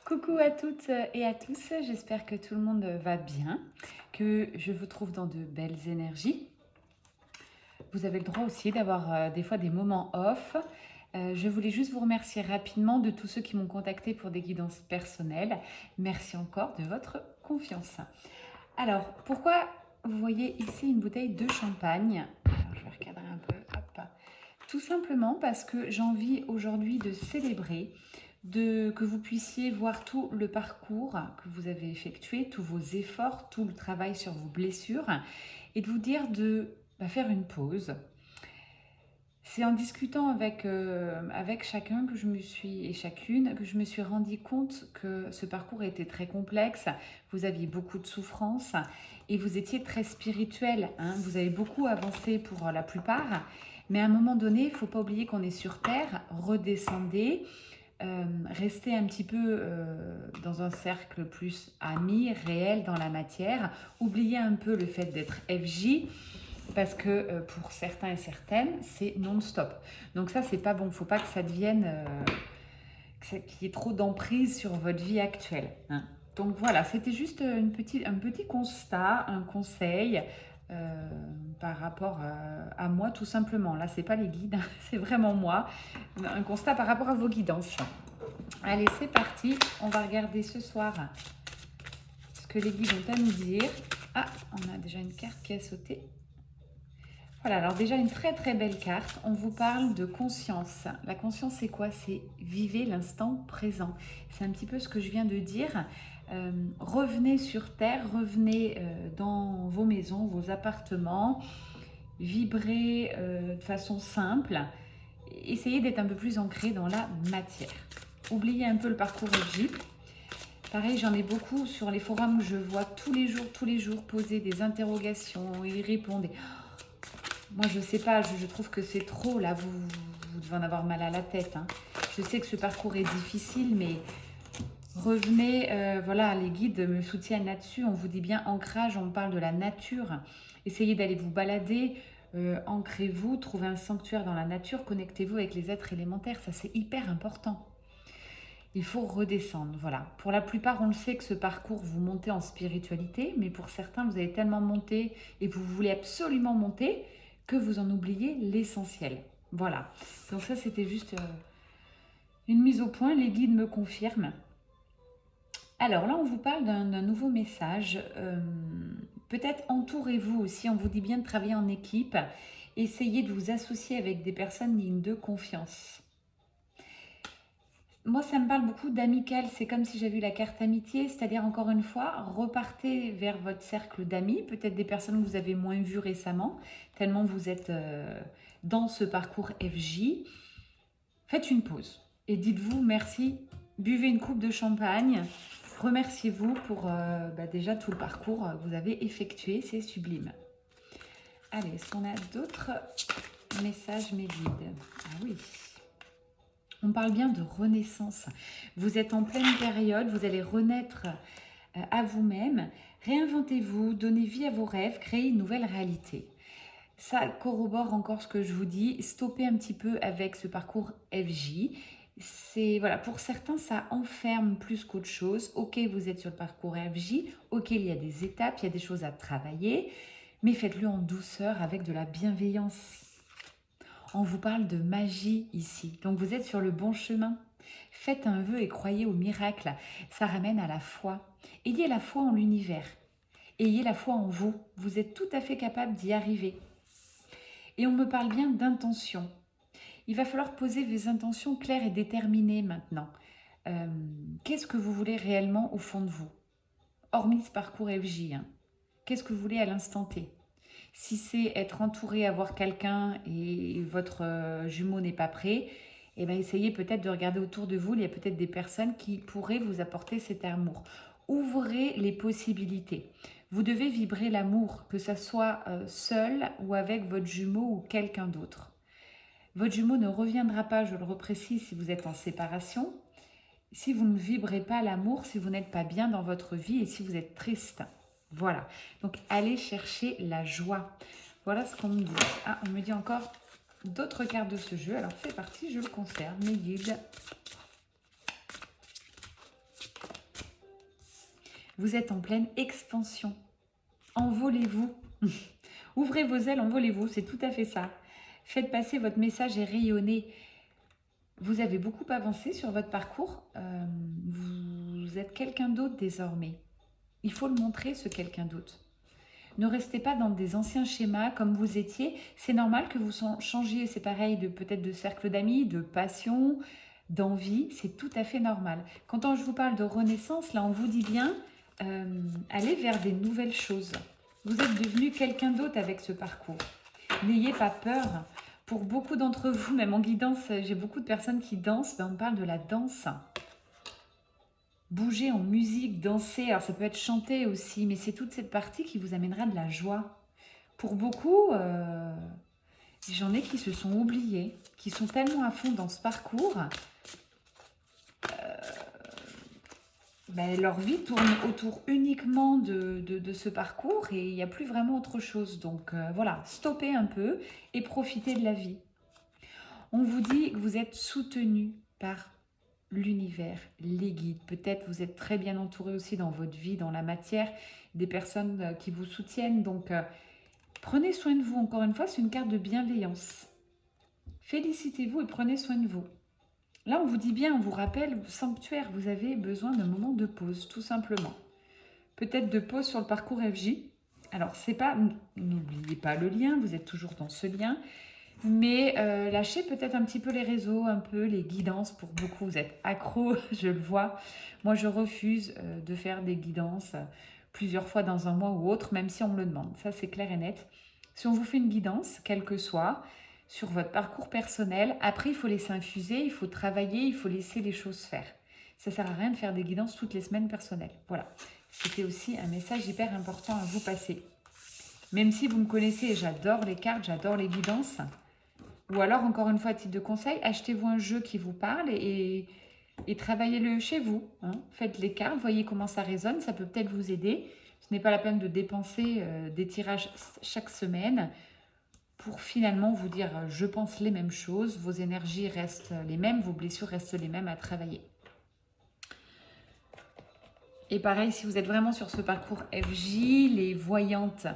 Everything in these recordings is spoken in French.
Coucou à toutes et à tous, j'espère que tout le monde va bien, que je vous trouve dans de belles énergies. Vous avez le droit aussi d'avoir des fois des moments off. Je voulais juste vous remercier rapidement de tous ceux qui m'ont contacté pour des guidances personnelles. Merci encore de votre confiance. Alors, pourquoi vous voyez ici une bouteille de champagne? Alors, je vais recadrer un peu. Hop. Tout simplement parce que j'ai envie aujourd'hui de célébrer, que vous puissiez voir tout le parcours que vous avez effectué, tous vos efforts, tout le travail sur vos blessures, et de vous dire de faire une pause. C'est en discutant avec chacun que je me suis, et chacune, que je me suis rendu compte que ce parcours était très complexe. Vous aviez beaucoup de souffrance et vous étiez très spirituel, hein. Vous avez beaucoup avancé pour la plupart, mais à un moment donné, il ne faut pas oublier qu'on est sur Terre. Redescendez, restez un petit peu dans un cercle plus ami, réel, dans la matière. Oubliez un peu le fait d'être FJ. Parce que pour certains et certaines, c'est non-stop. Donc ça, c'est pas bon. Il ne faut pas que ça devienne, qu'il y ait trop d'emprise sur votre vie actuelle, hein. Donc voilà, c'était juste un petit constat, un conseil par rapport à moi, tout simplement. Là, c'est pas les guides, c'est vraiment moi. Un constat par rapport à vos guidances. Allez, c'est parti. On va regarder ce soir ce que les guides ont à nous dire. Ah, on a déjà une carte qui a sauté. Voilà, alors déjà une très très belle carte. On vous parle de conscience. La conscience, c'est quoi? C'est vivez l'instant présent. C'est un petit peu ce que je viens de dire. Revenez sur Terre, revenez dans vos maisons, vos appartements. Vibrez de façon simple. Essayez d'être un peu plus ancré dans la matière. Oubliez un peu le parcours FJ. Pareil, j'en ai beaucoup sur les forums où je vois tous les jours poser des interrogations, y répondre. Moi, je sais pas, je trouve que c'est trop, là, vous devez en avoir mal à la tête, hein. Je sais que ce parcours est difficile, mais revenez, voilà, les guides me soutiennent là-dessus. On vous dit bien ancrage, on parle de la nature. Essayez d'aller vous balader, ancrez-vous, trouvez un sanctuaire dans la nature, connectez-vous avec les êtres élémentaires, ça c'est hyper important. Il faut redescendre, voilà. Pour la plupart, on le sait que ce parcours, vous montez en spiritualité, mais pour certains, vous avez tellement monté et vous voulez absolument monter que vous en oubliez l'essentiel. Voilà. Donc ça, c'était juste une mise au point. Les guides me confirment. Alors là, on vous parle d'un nouveau message. Peut-être entourez-vous aussi. On vous dit bien de travailler en équipe. Essayez de vous associer avec des personnes dignes de confiance. Moi, ça me parle beaucoup d'amical. C'est comme si j'avais eu la carte amitié, c'est-à-dire, encore une fois, repartez vers votre cercle d'amis, peut-être des personnes que vous avez moins vues récemment, tellement vous êtes dans ce parcours FJ. Faites une pause et dites-vous merci. Buvez une coupe de champagne. Remerciez-vous pour déjà tout le parcours que vous avez effectué. C'est sublime. Allez, est-ce qu'on a d'autres messages, mes guides? Ah oui. On parle bien de renaissance. Vous êtes en pleine période, vous allez renaître à vous-même. Réinventez-vous, donnez vie à vos rêves, créez une nouvelle réalité. Ça corrobore encore ce que je vous dis. Stoppez un petit peu avec ce parcours FJ. Voilà, pour certains, ça enferme plus qu'autre chose. Ok, vous êtes sur le parcours FJ. Ok, il y a des étapes, il y a des choses à travailler. Mais faites-le en douceur, avec de la bienveillance. On vous parle de magie ici, donc vous êtes sur le bon chemin. Faites un vœu et croyez au miracle, ça ramène à la foi. Ayez la foi en l'univers, ayez la foi en vous, vous êtes tout à fait capable d'y arriver. Et on me parle bien d'intention. Il va falloir poser vos intentions claires et déterminées maintenant. Qu'est-ce que vous voulez réellement au fond de vous? Hormis ce parcours FJ, hein. Qu'est-ce que vous voulez à l'instant T? Si c'est être entouré, avoir quelqu'un et votre jumeau n'est pas prêt, eh bien, essayez peut-être de regarder autour de vous. Il y a peut-être des personnes qui pourraient vous apporter cet amour. Ouvrez les possibilités. Vous devez vibrer l'amour, que ce soit seul ou avec votre jumeau ou quelqu'un d'autre. Votre jumeau ne reviendra pas, je le reprécise, si vous êtes en séparation, si vous ne vibrez pas l'amour, si vous n'êtes pas bien dans votre vie et si vous êtes triste. Voilà, donc allez chercher la joie. Voilà ce qu'on me dit. Ah, on me dit encore d'autres cartes de ce jeu. Alors c'est parti, je le conserve, mes guides. Vous êtes en pleine expansion. Envolez-vous. Ouvrez vos ailes, envolez-vous, c'est tout à fait ça. Faites passer votre message et rayonnez. Vous avez beaucoup avancé sur votre parcours. Vous êtes quelqu'un d'autre désormais. Il faut le montrer, ce quelqu'un d'autre. Ne restez pas dans des anciens schémas comme vous étiez. C'est normal que vous changiez, c'est pareil, peut-être de cercle d'amis, de passion, d'envie. C'est tout à fait normal. Quand je vous parle de renaissance, là, on vous dit bien, allez vers des nouvelles choses. Vous êtes devenu quelqu'un d'autre avec ce parcours. N'ayez pas peur. Pour beaucoup d'entre vous, même en guidance, j'ai beaucoup de personnes qui dansent. On parle de la danse. Bouger en musique, danser, alors ça peut être chanter aussi, mais c'est toute cette partie qui vous amènera de la joie. Pour beaucoup, j'en ai qui se sont oubliés, qui sont tellement à fond dans ce parcours, leur vie tourne autour uniquement de ce parcours et il n'y a plus vraiment autre chose. Donc voilà, stoppez un peu et profitez de la vie. On vous dit que vous êtes soutenu par l'univers, les guides. Peut-être vous êtes très bien entouré aussi dans votre vie, dans la matière, des personnes qui vous soutiennent. Donc prenez soin de vous. Encore une fois, c'est une carte de bienveillance. Félicitez-vous et prenez soin de vous. Là, on vous dit bien, on vous rappelle, sanctuaire, vous avez besoin d'un moment de pause, tout simplement. Peut-être de pause sur le parcours FJ. Alors, c'est pas, n'oubliez pas le lien, vous êtes toujours dans ce lien, mais lâchez peut-être un petit peu les réseaux, un peu les guidances. Pour beaucoup, vous êtes accro, je le vois. Moi, je refuse de faire des guidances plusieurs fois dans un mois ou autre, même si on me le demande. Ça, c'est clair et net. Si on vous fait une guidance, quelle que soit, sur votre parcours personnel, après, il faut laisser infuser, il faut travailler, il faut laisser les choses faire. Ça ne sert à rien de faire des guidances toutes les semaines personnelles. Voilà. C'était aussi un message hyper important à vous passer. Même si vous me connaissez, j'adore les cartes, j'adore les guidances. Ou alors, encore une fois, à titre de conseil, achetez-vous un jeu qui vous parle et travaillez-le chez vous. Hein. Faites les cartes, voyez comment ça résonne, ça peut peut-être vous aider. Ce n'est pas la peine de dépenser des tirages chaque semaine pour finalement vous dire je pense les mêmes choses, vos énergies restent les mêmes, vos blessures restent les mêmes à travailler. Et pareil, si vous êtes vraiment sur ce parcours FJ, les voyantes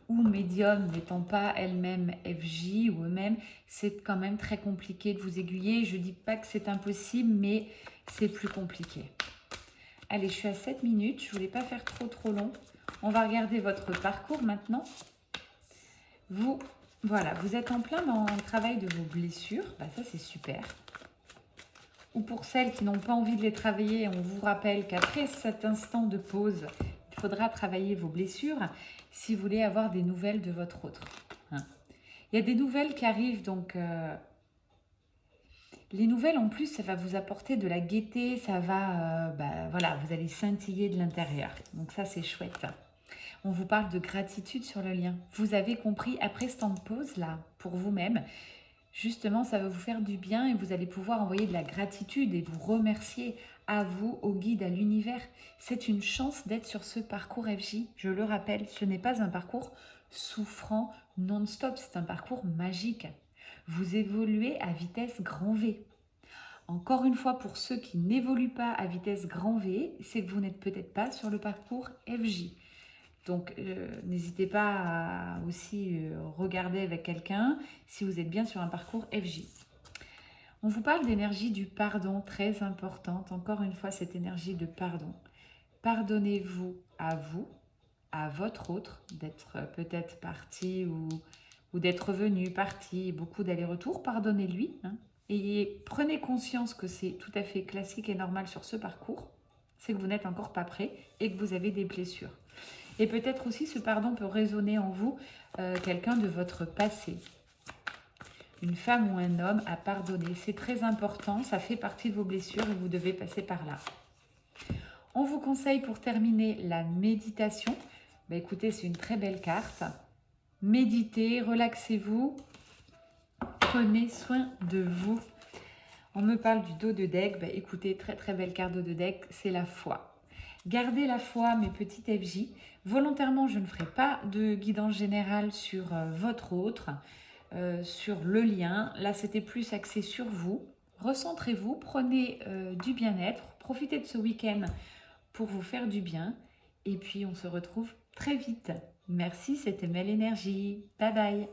ou médiums n'étant pas elles-mêmes FJ ou eux-mêmes, c'est quand même très compliqué de vous aiguiller. Je ne dis pas que c'est impossible, mais c'est plus compliqué. Allez, je suis à 7 minutes, je ne voulais pas faire trop long. On va regarder votre parcours maintenant. Voilà, vous êtes en plein dans le travail de vos blessures, ça c'est super. Ou pour celles qui n'ont pas envie de les travailler, on vous rappelle qu'après cet instant de pause, il faudra travailler vos blessures si vous voulez avoir des nouvelles de votre autre. Hein. Il y a des nouvelles qui arrivent, donc les nouvelles en plus, ça va vous apporter de la gaieté, ça va, voilà, vous allez scintiller de l'intérieur. Donc ça c'est chouette. On vous parle de gratitude sur le lien. Vous avez compris, après ce temps de pause là, pour vous-même, justement, ça va vous faire du bien et vous allez pouvoir envoyer de la gratitude et vous remercier à vous, au guide, à l'univers. C'est une chance d'être sur ce parcours FJ. Je le rappelle, ce n'est pas un parcours souffrant non-stop, c'est un parcours magique. Vous évoluez à vitesse grand V. Encore une fois, pour ceux qui n'évoluent pas à vitesse grand V, c'est que vous n'êtes peut-être pas sur le parcours FJ. Donc, n'hésitez pas à aussi regarder avec quelqu'un si vous êtes bien sur un parcours FJ. On vous parle d'énergie du pardon, très importante. Encore une fois, cette énergie de pardon. Pardonnez-vous, à votre autre, d'être peut-être parti ou d'être venu, parti, beaucoup d'allers-retours. Pardonnez-lui. Hein, et prenez conscience que c'est tout à fait classique et normal sur ce parcours. C'est que vous n'êtes encore pas prêt et que vous avez des blessures. Et peut-être aussi ce pardon peut résonner en vous quelqu'un de votre passé. Une femme ou un homme à pardonner. C'est très important, ça fait partie de vos blessures et vous devez passer par là. On vous conseille pour terminer la méditation. Écoutez, c'est une très belle carte. Méditez, relaxez-vous, prenez soin de vous. On me parle du dos de deck. Écoutez, très très belle carte dos de deck, c'est la foi. Gardez la foi, mes petites FJ. Volontairement, je ne ferai pas de guidance générale sur votre autre, sur le lien. Là, c'était plus axé sur vous. Recentrez-vous, prenez du bien-être, profitez de ce week-end pour vous faire du bien Et puis, on se retrouve très vite. Merci, c'était Mel Énergie. Bye bye.